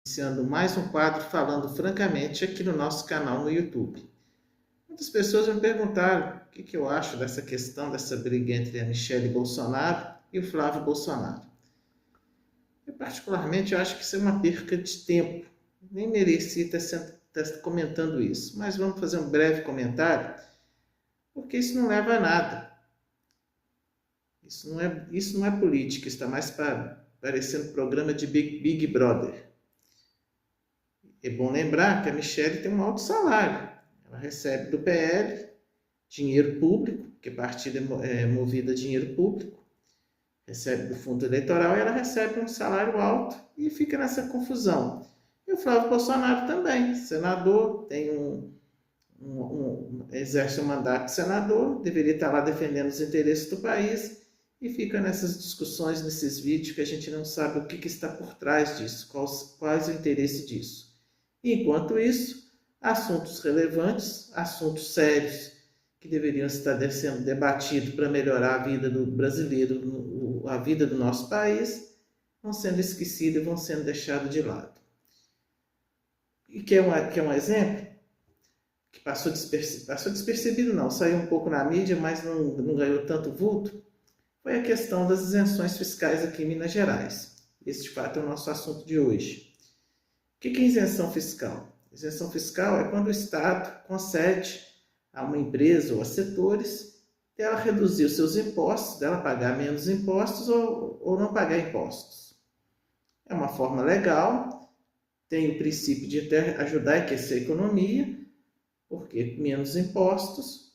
iniciando mais um quadro Falando Francamente aqui no nosso canal no YouTube. Muitas pessoas me perguntaram o que eu acho dessa questão, dessa briga entre a Michelle Bolsonaro e o Flávio Bolsonaro. Eu particularmente acho que isso é uma perca de tempo. Nem merecia estar comentando isso, mas vamos fazer um breve comentário, porque isso não leva a nada. Isso não é política, está mais parecendo programa de Big Brother. É bom lembrar que a Michelle tem um alto salário. Ela recebe do PL dinheiro público, porque partido é movido a dinheiro público, recebe do fundo eleitoral e ela recebe um salário alto e fica nessa confusão. E o Flávio Bolsonaro também, senador, tem exerce um mandato de senador, deveria estar lá defendendo os interesses do país e fica nessas discussões, nesses vídeos que a gente não sabe o que está por trás disso, qual é o interesse disso. Enquanto isso, assuntos relevantes, assuntos sérios que deveriam estar sendo debatidos para melhorar a vida do brasileiro, a vida do nosso país, vão sendo esquecidos e vão sendo deixados de lado. E quer um exemplo? Que passou despercebido não, saiu um pouco na mídia, mas não ganhou tanto vulto, foi a questão das isenções fiscais aqui em Minas Gerais. Esse, de fato, é o nosso assunto de hoje. O que é isenção fiscal? Isenção fiscal é quando o Estado concede a uma empresa ou a setores dela reduzir os seus impostos, dela pagar menos impostos ou não pagar impostos. É uma forma legal, tem o princípio de até ajudar a aquecer a economia, porque menos impostos,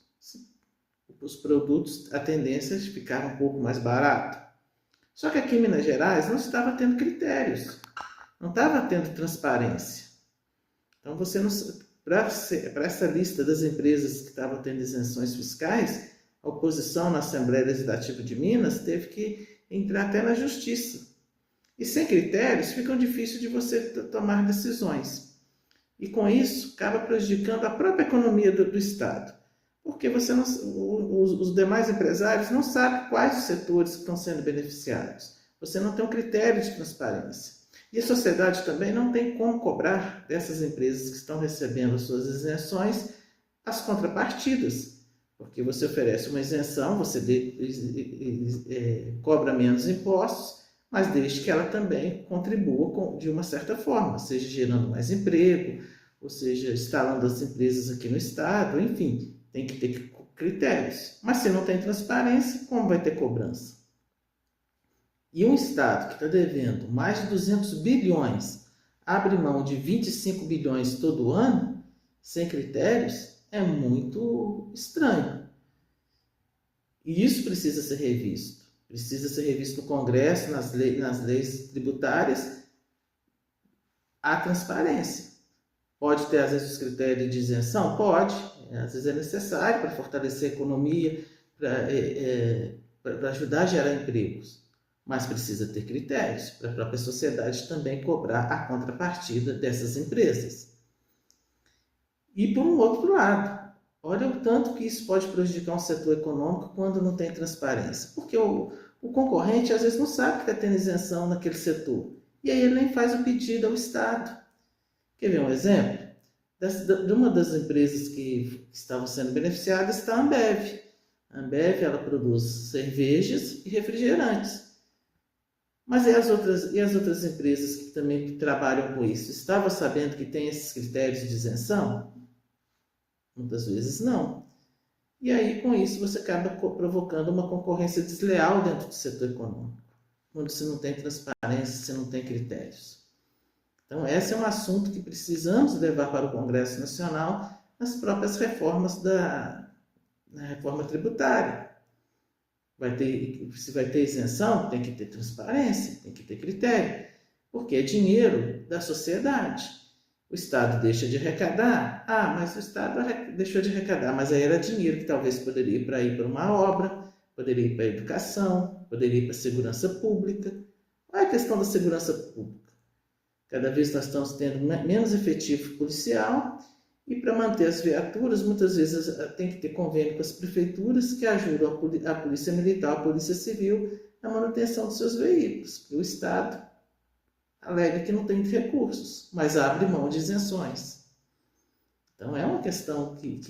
os produtos, a tendência é ficar um pouco mais barato. Só que aqui em Minas Gerais não estava tendo critérios, não estava tendo transparência. Então, para essa lista das empresas que estavam tendo isenções fiscais, a oposição na Assembleia Legislativa de Minas teve que entrar até na Justiça. E sem critérios, fica difícil de você tomar decisões. E com isso, acaba prejudicando a própria economia do Estado. Porque os demais empresários não sabem quais os setores que estão sendo beneficiados. Você não tem um critério de transparência. E a sociedade também não tem como cobrar dessas empresas que estão recebendo as suas isenções as contrapartidas. Porque você oferece uma isenção, você cobra menos impostos, mas desde que ela também contribua de uma certa forma, seja gerando mais emprego, ou seja, instalando as empresas aqui no Estado, enfim, tem que ter critérios. Mas se não tem transparência, como vai ter cobrança? E um Estado que está devendo mais de 200 bilhões, abre mão de 25 bilhões todo ano, sem critérios, é muito estranho. E isso precisa ser revisto. Precisa ser revisto no Congresso, nas leis tributárias, a transparência. Pode ter, às vezes, os critérios de isenção? Pode. Às vezes é necessário para fortalecer a economia, para ajudar a gerar empregos. Mas precisa ter critérios para a própria sociedade também cobrar a contrapartida dessas empresas. E por um outro lado, olha o tanto que isso pode prejudicar um setor econômico quando não tem transparência. Porque o concorrente às vezes não sabe que está tendo isenção naquele setor. E aí ele nem faz o pedido ao Estado. Quer ver um exemplo? De uma das empresas que estavam sendo beneficiadas está a Ambev. A Ambev ela produz cervejas e refrigerantes. Mas e as outras empresas que também trabalham com isso? Estavam sabendo que tem esses critérios de isenção? Muitas vezes não. E aí, com isso, você acaba provocando uma concorrência desleal dentro do setor econômico, quando você não tem transparência, você não tem critérios. Então, esse é um assunto que precisamos levar para o Congresso Nacional nas próprias reformas na reforma tributária. Se vai ter isenção, tem que ter transparência, tem que ter critério, porque é dinheiro da sociedade. O Estado deixa de arrecadar. Mas o Estado deixou de arrecadar, mas aí era dinheiro que talvez poderia ir para uma obra, poderia ir para a educação, poderia ir para a segurança pública. Qual é a questão da segurança pública? Cada vez nós estamos tendo menos efetivo policial e para manter as viaturas, muitas vezes tem que ter convênio com as prefeituras que ajudam a Polícia Militar, a Polícia Civil na manutenção dos seus veículos. O Estado alega que não tem recursos, mas abre mão de isenções. Então é uma questão que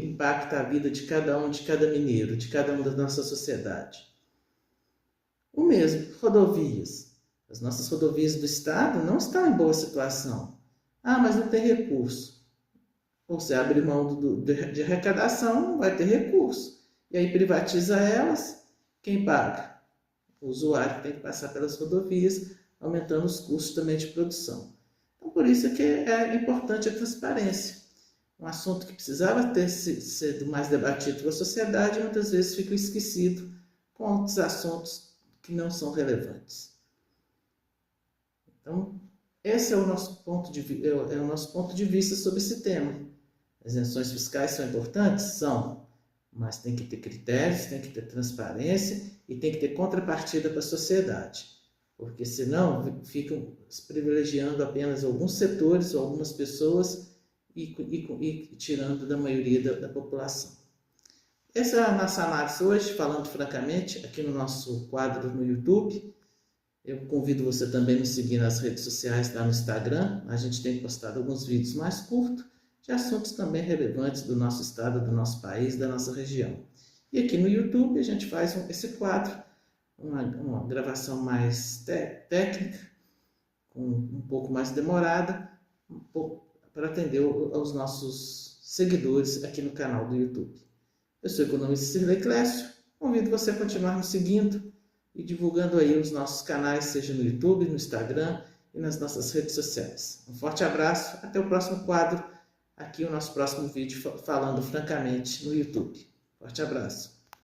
impacta a vida de cada um, de cada mineiro, de cada um da nossa sociedade. O mesmo, rodovias. As nossas rodovias do estado não estão em boa situação. Ah, mas não tem recurso. Você abre mão de arrecadação, não vai ter recurso. E aí privatiza elas, quem paga? O usuário que tem que passar pelas rodovias, aumentando os custos também de produção. Então, por isso que é importante a transparência. Um assunto que precisava ter sido mais debatido pela sociedade, muitas vezes fica esquecido com outros assuntos que não são relevantes. Então, esse é o nosso ponto de vista sobre esse tema. As isenções fiscais são importantes? São, mas tem que ter critérios, tem que ter transparência e tem que ter contrapartida para a sociedade, porque senão ficam privilegiando apenas alguns setores ou algumas pessoas e tirando da maioria da população. Essa é a nossa análise hoje, falando francamente, aqui no nosso quadro no YouTube. Eu convido você também a nos seguir nas redes sociais, lá no Instagram. A gente tem postado alguns vídeos mais curtos, de assuntos também relevantes do nosso estado, do nosso país, da nossa região. E aqui no YouTube a gente faz esse quadro, uma gravação mais técnica, um pouco mais demorada, para atender aos nossos seguidores aqui no canal do YouTube. Eu sou o economista Cirlei Clécio, convido você a continuar nos seguindo e divulgando aí os nossos canais, seja no YouTube, no Instagram e nas nossas redes sociais. Um forte abraço, até o próximo quadro, aqui o nosso próximo vídeo falando francamente no YouTube. Forte abraço.